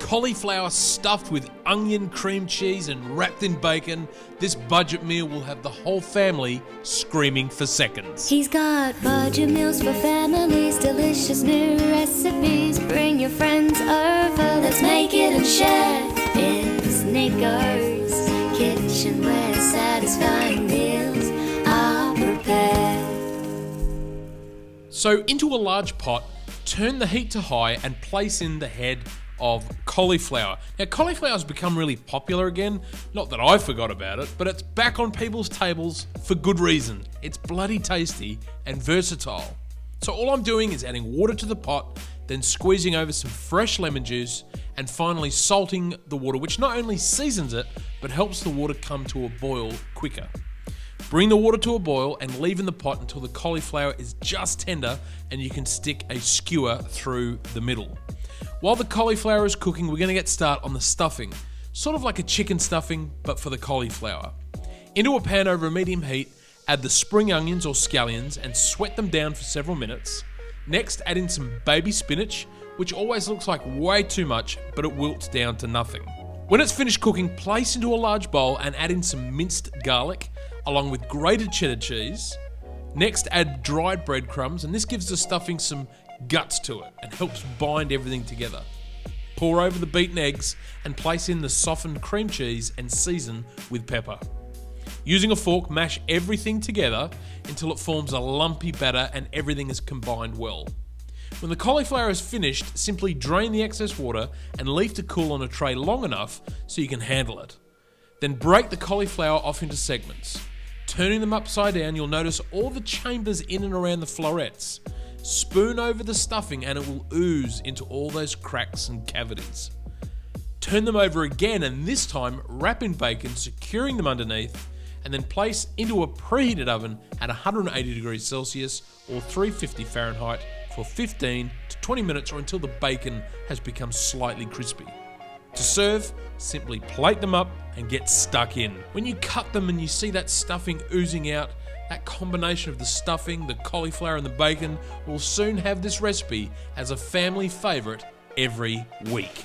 Cauliflower stuffed with onion, cream cheese and wrapped in bacon, this budget meal will have the whole family screaming for seconds. He's got budget meals for families, delicious new recipes. Bring your friends over, let's make it and share. It's Nicko's kitchen where satisfying meals are prepared. So into a large pot, turn the heat to high and place in the head of cauliflower. Now, cauliflower has become really popular again. Not that I forgot about it, but it's back on people's tables for good reason. It's bloody tasty and versatile. So all I'm doing is adding water to the pot, then squeezing over some fresh lemon juice, and finally salting the water, which not only seasons it, but helps the water come to a boil quicker. Bring the water to a boil and leave in the pot until the cauliflower is just tender and you can stick a skewer through the middle. While the cauliflower is cooking, we're going to get started on the stuffing, sort of like a chicken stuffing, but for the cauliflower. Into a pan over a medium heat, add the spring onions or scallions and sweat them down for several minutes. Next, add in some baby spinach, which always looks like way too much, but it wilts down to nothing. When it's finished cooking, place into a large bowl and add in some minced garlic, along with grated cheddar cheese. Next, add dried breadcrumbs, and this gives the stuffing some guts to it and helps bind everything together. Pour over the beaten eggs and place in the softened cream cheese and season with pepper. Using a fork, mash everything together until it forms a lumpy batter and everything is combined well. When the cauliflower is finished, simply drain the excess water and leave to cool on a tray long enough so you can handle it. Then break the cauliflower off into segments. Turning them upside down, you'll notice all the chambers in and around the florets. Spoon over the stuffing and it will ooze into all those cracks and cavities. Turn them over again and this time wrap in bacon, securing them underneath, and then place into a preheated oven at 180 degrees Celsius or 350 Fahrenheit for 15 to 20 minutes or until the bacon has become slightly crispy. To serve, simply plate them up and get stuck in. When you cut them and you see that stuffing oozing out, that combination of the stuffing, the cauliflower and the bacon will soon have this recipe as a family favourite every week.